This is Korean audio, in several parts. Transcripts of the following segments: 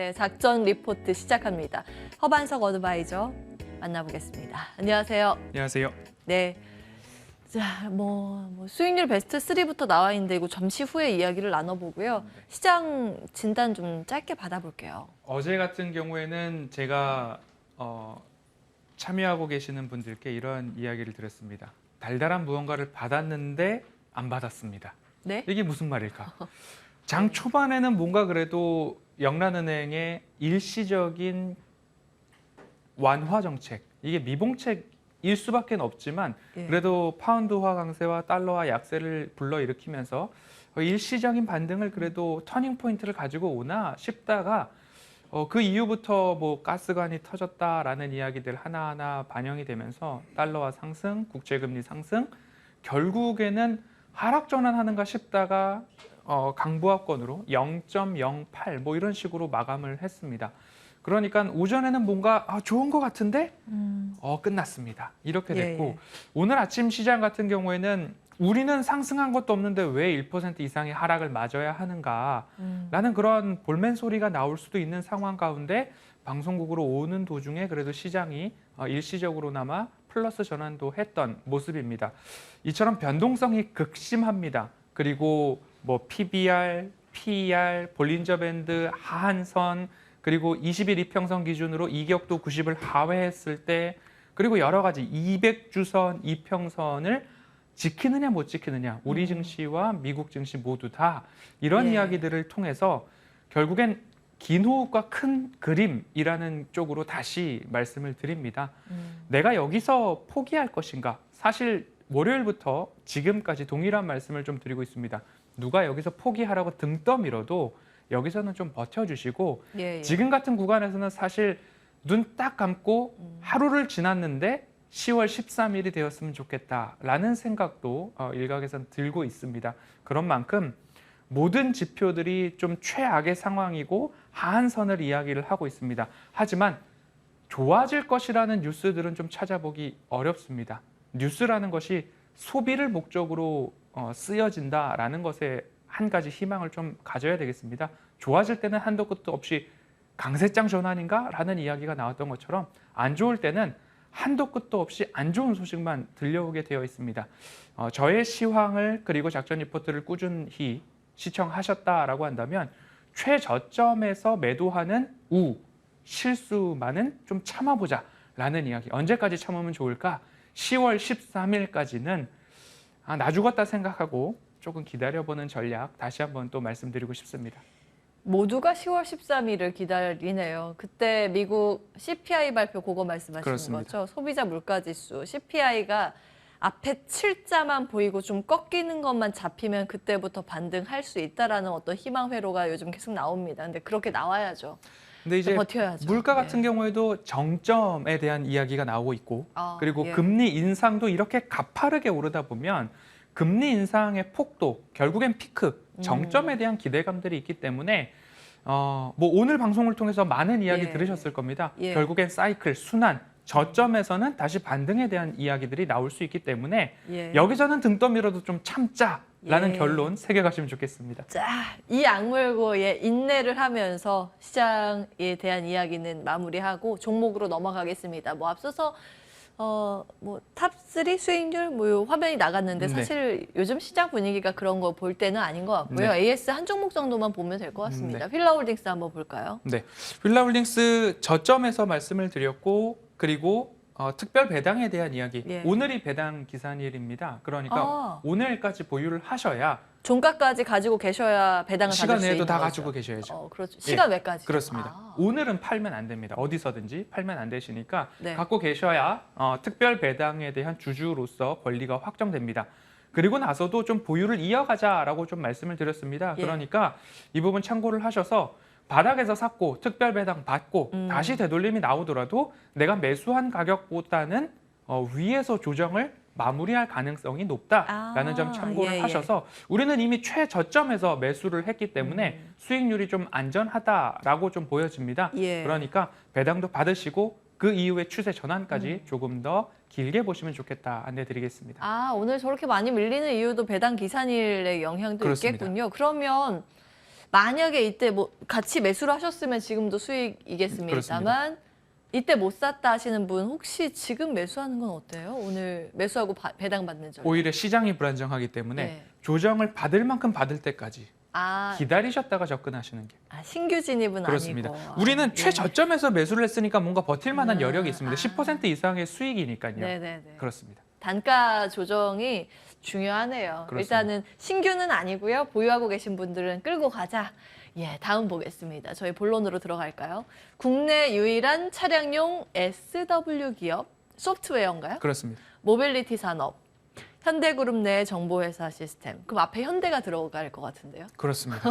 네, 작전 리포트 시작합니다. 허반석 어드바이저 만나보겠습니다. 안녕하세요. 안녕하세요. 네. 자, 수익률 베스트 3부터 나와 있는데 이거 점심 후에 이야기를 나눠보고요. 시장 진단 좀 짧게 받아볼게요. 어제 같은 경우에는 제가 참여하고 계시는 분들께 이런 이야기를 드렸습니다. 달달한 무언가를 받았는데 안 받았습니다. 네? 이게 무슨 말일까? 장 초반에는 뭔가 그래도 영란은행의 일시적인 완화 정책, 이게 미봉책일 수밖에 없지만 예. 그래도 파운드화 강세와 달러화 약세를 불러일으키면서 일시적인 반등을 그래도 터닝 포인트를 가지고 오나 싶다가 그 이후부터 뭐 가스관이 터졌다라는 이야기들 하나하나 반영이 되면서 달러화 상승, 국채금리 상승, 결국에는 하락 전환하는가 싶다가 강보합권으로 0.08 뭐 이런 식으로 마감을 했습니다. 그러니까 오전에는 뭔가 좋은 것 같은데 끝났습니다. 이렇게 됐고 예. 오늘 아침 시장 같은 경우에는 우리는 상승한 것도 없는데 왜 1% 이상의 하락을 맞아야 하는가 라는 그런 볼멘 소리가 나올 수도 있는 상황 가운데 방송국으로 오는 도중에 그래도 시장이 일시적으로나마 플러스 전환도 했던 모습입니다. 이처럼 변동성이 극심합니다. 그리고 뭐 PBR, PER, 볼린저 밴드, 하한선, 그리고 20일 이평선 기준으로 이격도 90을 하회했을 때, 그리고 여러 가지 200주선 이평선을 지키느냐 못 지키느냐, 우리 증시와 미국 증시 모두 다 이런 이야기들을 통해서 결국엔 긴 호흡과 큰 그림이라는 쪽으로 다시 말씀을 드립니다. 내가 여기서 포기할 것인가? 사실 월요일부터 지금까지 동일한 말씀을 좀 드리고 있습니다. 누가 여기서 포기하라고 등 떠밀어도 여기서는 좀 버텨주시고 지금 같은 구간에서는 사실 눈 딱 감고 하루를 지났는데 10월 13일이 되었으면 좋겠다라는 생각도 일각에선 들고 있습니다. 그런 만큼 모든 지표들이 좀 최악의 상황이고 하한선을 이야기를 하고 있습니다. 하지만 좋아질 것이라는 뉴스들은 좀 찾아보기 어렵습니다. 뉴스라는 것이 소비를 목적으로 쓰여진다라는 것에 한 가지 희망을 좀 가져야 되겠습니다. 좋아질 때는 한도 끝도 없이 강세장 전환인가? 라는 이야기가 나왔던 것처럼 안 좋을 때는 한도 끝도 없이 안 좋은 소식만 들려오게 되어 있습니다. 저의 시황을 그리고 작전 리포트를 꾸준히 시청하셨다라고 한다면 최저점에서 매도하는 실수만은 좀 참아보자 라는 이야기. 언제까지 참으면 좋을까? 10월 13일까지는 나 죽었다 생각하고 조금 기다려보는 전략 다시 한번 또 말씀드리고 싶습니다. 모두가 10월 13일을 기다리네요. 그때 미국 CPI 발표 그거 말씀하시는 그렇습니다. 거죠? 소비자 물가지수 CPI가 앞에 7자만 보이고 좀 꺾이는 것만 잡히면 그때부터 반등할 수 있다라는 어떤 희망 회로가 요즘 계속 나옵니다. 근데 그렇게 나와야죠. 근데 이제 버텨야죠. 물가 같은 경우에도 정점에 대한 이야기가 나오고 있고 그리고 예. 금리 인상도 이렇게 가파르게 오르다 보면 금리 인상의 폭도 결국엔 피크, 정점에 대한 기대감들이 있기 때문에 뭐 오늘 방송을 통해서 많은 이야기 들으셨을 겁니다. 결국엔 사이클, 순환, 저점에서는 다시 반등에 대한 이야기들이 나올 수 있기 때문에 여기서는 등 떠밀어도 좀 참자라는 결론 새겨가시면 좋겠습니다. 자, 이 악물고의 인내를 하면서 시장에 대한 이야기는 마무리하고 종목으로 넘어가겠습니다. 앞서서 탑3 수익률 화면이 나갔는데 사실 요즘 시장 분위기가 그런 거 볼 때는 아닌 것 같고요. AS 한 종목 정도만 보면 될 것 같습니다. 휠라홀딩스 한번 볼까요? 네, 휠라홀딩스 저점에서 말씀을 드렸고 그리고 특별 배당에 대한 이야기. 오늘이 배당 기산일입니다. 그러니까 오늘까지 보유를 하셔야 종가까지 가지고 계셔야 배당을 받을 수 있는 거죠. 시간 외에도 다 가지고 계셔야죠. 그렇죠. 시간 외까지. 그렇습니다. 오늘은 팔면 안 됩니다. 어디서든지 팔면 안 되시니까 갖고 계셔야 특별 배당에 대한 주주로서 권리가 확정됩니다. 그리고 나서도 좀 보유를 이어가자라고 좀 말씀을 드렸습니다. 그러니까 이 부분 참고를 하셔서 바닥에서 샀고 특별 배당 받고 다시 되돌림이 나오더라도 내가 매수한 가격보다는 위에서 조정을 마무리할 가능성이 높다라는 점 참고를 하셔서 우리는 이미 최저점에서 매수를 했기 때문에 수익률이 좀 안전하다라고 좀 보여집니다. 그러니까 배당도 받으시고 그 이후에 추세 전환까지 조금 더 길게 보시면 좋겠다 안내드리겠습니다. 오늘 저렇게 많이 밀리는 이유도 배당 기산일의 영향도 그렇습니다. 있겠군요. 그러면 만약에 이때 뭐 같이 매수를 하셨으면 지금도 수익이겠습니다만 이때 못 샀다 하시는 분 혹시 지금 매수하는 건 어때요? 오늘 매수하고 배당 받는 점. 오히려 시장이 불안정하기 때문에 네. 조정을 받을 만큼 받을 때까지 아, 기다리셨다가 접근하시는 게 신규 진입은 그렇습니다. 아니고. 우리는 예. 최저점에서 매수를 했으니까 뭔가 버틸 만한 여력이 있습니다. 아. 10% 이상의 수익이니까요. 네네네. 그렇습니다. 단가 조정이 중요하네요. 그렇습니다. 일단은 신규는 아니고요. 보유하고 계신 분들은 끌고 가자. 예, 다음 보겠습니다. 저희 본론으로 들어갈까요? 국내 유일한 차량용 SW 기업 소프트웨어인가요? 그렇습니다. 모빌리티 산업. 현대그룹 내 정보회사 시스템. 그럼 앞에 현대가 들어갈 것 같은데요. 그렇습니다.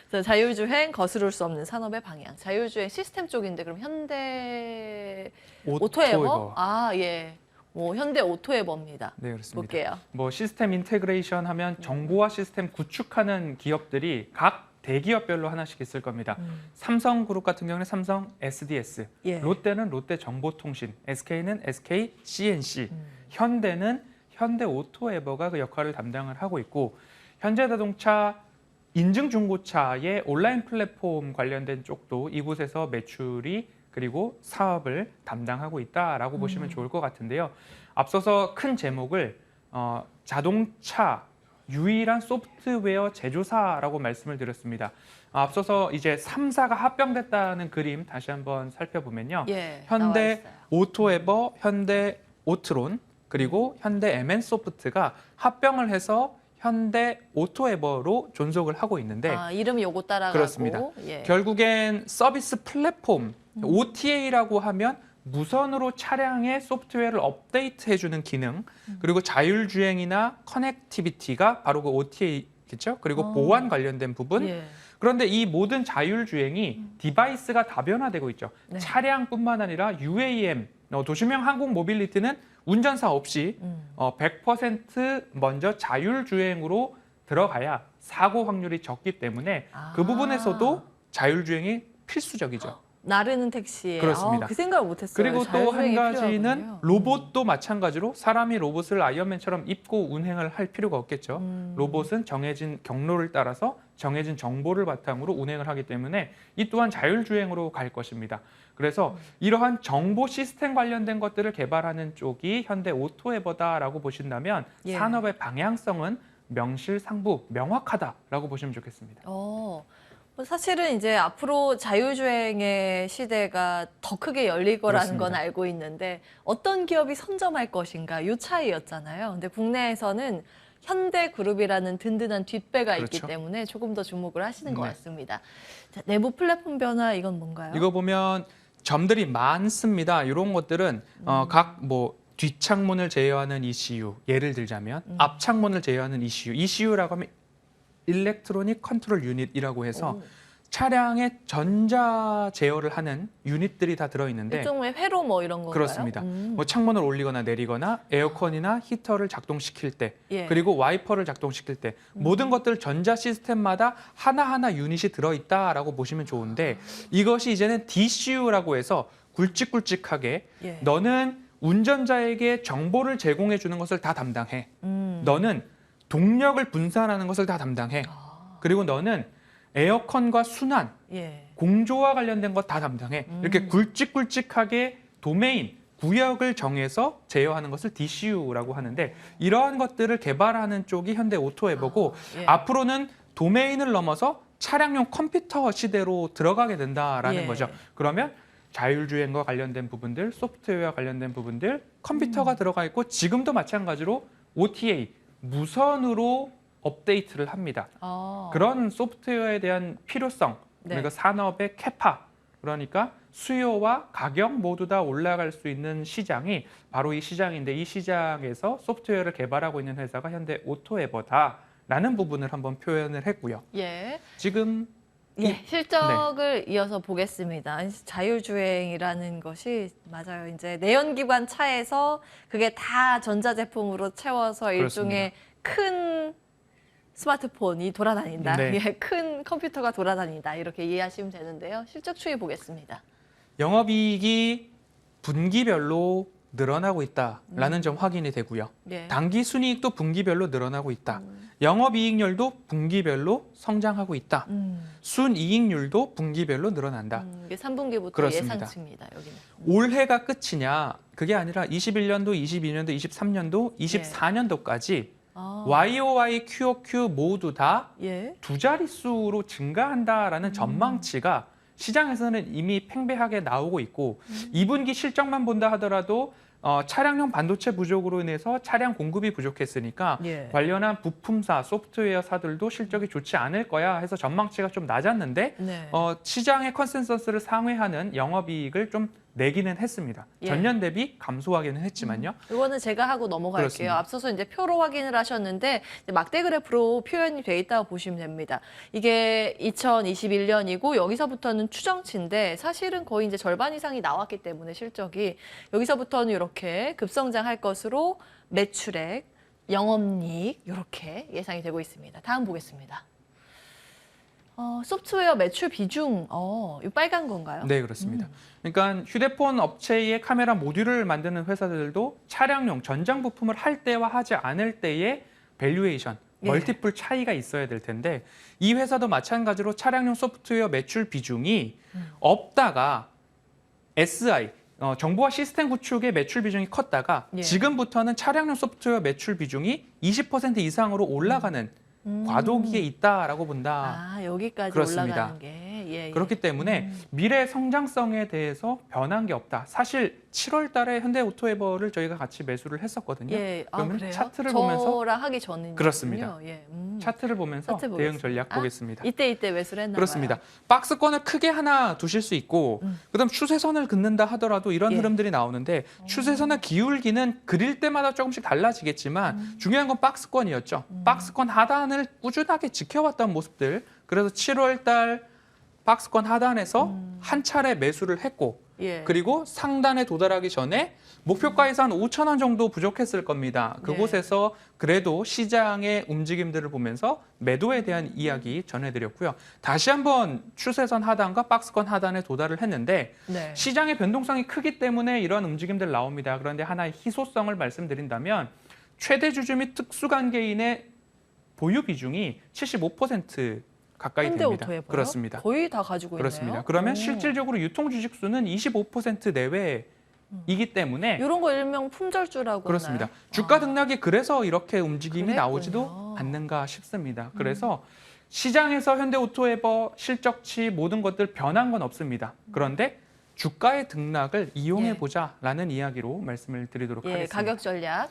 그래서 자율주행 거스를 수 없는 산업의 방향. 자율주행 시스템 쪽인데 그럼 현대 오토에버? 아, 예. 뭐 현대 오토에버입니다. 네, 그렇습니다. 볼게요. 뭐 시스템 인테그레이션 하면 정보화 시스템 구축하는 기업들이 각 대기업별로 하나씩 있을 겁니다. 삼성그룹 같은 경우는 삼성 SDS, 예. 롯데는 롯데정보통신, SK는 SK CNC, 현대는 현대오토에버가 그 역할을 담당을 하고 있고 현대자동차 인증중고차의 온라인 플랫폼 관련된 쪽도 이곳에서 매출이 그리고 사업을 담당하고 있다라고 보시면 좋을 것 같은데요. 앞서서 큰 제목을 자동차 유일한 소프트웨어 제조사라고 말씀을 드렸습니다. 앞서서 이제 3사가 합병됐다는 그림 다시 한번 살펴보면요. 예, 현대 나와 있어요. 오토에버, 현대 오트론, 그리고 현대 MN소프트가 합병을 해서 현대 오토에버로 존속을 하고 있는데 아, 이름이 요거 따라가고. 그렇습니다. 예. 결국엔 서비스 플랫폼, OTA라고 하면 무선으로 차량의 소프트웨어를 업데이트해주는 기능, 그리고 자율주행이나 커넥티비티가 바로 그 OTA겠죠. 그리고 보안 관련된 부분. 예. 그런데 이 모든 자율주행이 디바이스가 다변화되고 있죠. 네. 차량뿐만 아니라 UAM, 도시명 항공 모빌리티는 운전사 없이 100% 먼저 자율주행으로 들어가야 사고 확률이 적기 때문에 그 부분에서도 자율주행이 필수적이죠. 나르는 택시에. 그렇습니다. 그 생각을 못했어요. 그리고 또 한 자율주행이 가지는 필요하군요. 로봇도 마찬가지로 사람이 로봇을 아이언맨처럼 입고 운행을 할 필요가 없겠죠. 로봇은 정해진 경로를 따라서 정해진 정보를 바탕으로 운행을 하기 때문에 이 또한 자율주행으로 갈 것입니다. 그래서 이러한 정보 시스템 관련된 것들을 개발하는 쪽이 현대 오토에버다라고 보신다면 예. 산업의 방향성은 명실상부 명확하다라고 보시면 좋겠습니다. 사실은 이제 앞으로 자율주행의 시대가 더 크게 열릴 거라는 그렇습니다. 건 알고 있는데 어떤 기업이 선점할 것인가 이 차이였잖아요. 근데 국내에서는 현대그룹이라는 든든한 뒷배가 있기 그렇죠. 때문에 조금 더 주목을 하시는 것 네. 같습니다. 자, 내부 플랫폼 변화 이건 뭔가요? 이거 보면 점들이 많습니다. 이런 것들은 각 뭐 뒷창문을 제어하는 ECU, 예를 들자면 앞창문을 제어하는 ECU라고 하면 일렉트로닉 컨트롤 유닛이라고 해서 차량의 전자 제어를 하는 유닛들이 다 들어있는데 일종의 회로 뭐 이런 건가요? 그렇습니다. 뭐 창문을 올리거나 내리거나 에어컨이나 히터를 작동시킬 때 예. 그리고 와이퍼를 작동시킬 때 모든 것들 전자 시스템마다 하나하나 유닛이 들어있다라고 보시면 좋은데 이것이 이제는 DCU라고 해서 굵직굵직하게 예. 너는 운전자에게 정보를 제공해 주는 것을 다 담당해. 음. 너는 동력을 분산하는 것을 다 담당해. 그리고 너는 에어컨과 순환, 예. 공조와 관련된 것 다 담당해. 이렇게 굵직굵직하게 도메인, 구역을 정해서 제어하는 것을 DCU라고 하는데 이러한 것들을 개발하는 쪽이 현대 오토에버고 예. 앞으로는 도메인을 넘어서 차량용 컴퓨터 시대로 들어가게 된다라는 예. 거죠. 그러면 자율주행과 관련된 부분들, 소프트웨어와 관련된 부분들, 컴퓨터가 들어가 있고 지금도 마찬가지로 OTA, 무선으로 업데이트를 합니다. 그런 소프트웨어에 대한 필요성, 네. 그러니까 산업의 캐파, 그러니까 수요와 가격 모두 다 올라갈 수 있는 시장이 바로 이 시장인데 이 시장에서 소프트웨어를 개발하고 있는 회사가 현대 오토에버다라는 부분을 한번 표현을 했고요. 예. 지금 예, 실적을 이어서 보겠습니다. 자율주행이라는 것이 맞아요. 이제 내연기관 차에서 그게 다 전자제품으로 채워서 일종의 큰 스마트폰이 돌아다닌다. 네. 예, 큰 컴퓨터가 돌아다닌다. 이렇게 이해하시면 되는데요. 실적 추이 보겠습니다. 영업이익이 분기별로 늘어나고 있다라는 점 확인이 되고요. 예. 당기 순이익도 분기별로 늘어나고 있다. 영업이익률도 분기별로 성장하고 있다. 순이익률도 분기별로 늘어난다. 이게 3분기부터 그렇습니다. 예상치입니다. 여기는. 올해가 끝이냐? 그게 아니라 21년도, 22년도, 23년도, 24년도까지 아, YOY, QOQ 모두 다 예. 두 자릿수로 증가한다라는 전망치가 시장에서는 이미 팽배하게 나오고 있고 2분기 실적만 본다 하더라도 차량용 반도체 부족으로 인해서 차량 공급이 부족했으니까 예. 관련한 부품사, 소프트웨어사들도 실적이 좋지 않을 거야 해서 전망치가 좀 낮았는데 네. 시장의 컨센서스를 상회하는 영업이익을 좀 내기는 했습니다. 예. 전년 대비 감소하기는 했지만요. 이거는 제가 하고 넘어갈게요. 그렇습니다. 앞서서 이제 표로 확인을 하셨는데 이제 막대 그래프로 표현이 돼 있다고 보시면 됩니다. 이게 2021년이고 여기서부터는 추정치인데 사실은 거의 이제 절반 이상이 나왔기 때문에 실적이 여기서부터는 이렇게 급성장할 것으로 매출액, 영업이익 이렇게 예상이 되고 있습니다. 다음 보겠습니다. 소프트웨어 매출 비중, 이 빨간 건가요? 네, 그렇습니다. 그러니까 휴대폰 업체의 카메라 모듈을 만드는 회사들도 차량용 전장 부품을 할 때와 하지 않을 때의 밸류에이션, 예. 멀티플 차이가 있어야 될 텐데 이 회사도 마찬가지로 차량용 소프트웨어 매출 비중이 없다가 SI, 정보화 시스템 구축의 매출 비중이 컸다가 예. 지금부터는 차량용 소프트웨어 매출 비중이 20% 이상으로 올라가는 과도기에 있다라고 본다. 여기까지 그렇습니다. 올라가는 게. 예, 예. 그렇기 때문에 미래 성장성에 대해서 변한 게 없다. 사실 7월 달에 현대오토에버를 저희가 같이 매수를 했었거든요. 예, 그러면 그래요? 차트를 보면서 저랑 하기 전이군요. 그렇습니다. 예, 차트를 보면서 차트 대응 보겠습니다. 전략 보겠습니다. 이때 매수를 했나 그렇습니다. 봐요. 박스권을 크게 하나 두실 수 있고 그다음 추세선을 긋는다 하더라도 이런 예. 흐름들이 나오는데 추세선의 기울기는 그릴 때마다 조금씩 달라지겠지만 중요한 건 박스권이었죠. 박스권 하단을 꾸준하게 지켜왔던 모습들. 그래서 7월 달 박스권 하단에서 한 차례 매수를 했고 예. 그리고 상단에 도달하기 전에 목표가에서 한 5천 원 정도 부족했을 겁니다. 그곳에서 그래도 시장의 움직임들을 보면서 매도에 대한 이야기 전해드렸고요. 다시 한번 추세선 하단과 박스권 하단에 도달을 했는데 네. 시장의 변동성이 크기 때문에 이런 움직임들 나옵니다. 그런데 하나의 희소성을 말씀드린다면 최대 주주 및 특수관계인의 보유 비중이 75% 가까이 됩니다. 현대오토에버요? 그렇습니다. 거의 다 가지고 그렇습니다. 있네요. 그러면 오. 실질적으로 유통 주식수는 25% 내외이기 때문에 이런 거 일명 품절주라고 그렇습니다. 하나요? 주가 등락이 그래서 이렇게 움직임이 그랬군요. 나오지도 않는가 싶습니다. 그래서 시장에서 현대오토에버 실적치 모든 것들 변한 건 없습니다. 그런데 주가의 등락을 이용해 보자라는 이야기로 말씀을 드리도록 예, 하겠습니다. 가격 전략.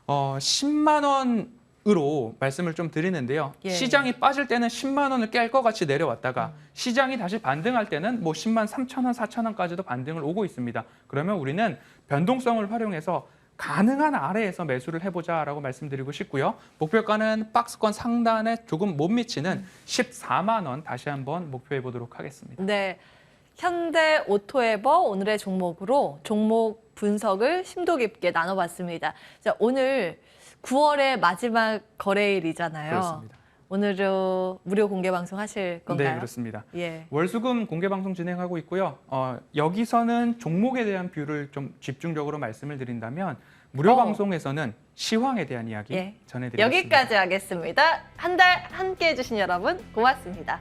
10만 원으로 말씀을 좀 드리는데요. 예. 시장이 빠질 때는 10만 원을 깰 것 같이 내려왔다가 시장이 다시 반등할 때는 뭐 10만 3천 원, 4천 원까지도 반등을 오고 있습니다. 그러면 우리는 변동성을 활용해서 가능한 아래에서 매수를 해보자라고 말씀드리고 싶고요. 목표가는 박스권 상단에 조금 못 미치는 14만 원 다시 한번 목표해 보도록 하겠습니다. 네. 현대오토에버 오늘의 종목으로 종목 분석을 심도 깊게 나눠봤습니다. 자, 오늘 9월의 마지막 거래일이잖아요. 그렇습니다. 오늘은 무료 공개 방송 하실 건가요? 네, 그렇습니다. 예. 월수금 공개 방송 진행하고 있고요. 여기서는 종목에 대한 뷰를 좀 집중적으로 말씀을 드린다면 무료 방송에서는 시황에 대한 이야기 예. 전해드리겠습니다. 여기까지 하겠습니다. 한 달 함께 해주신 여러분 고맙습니다.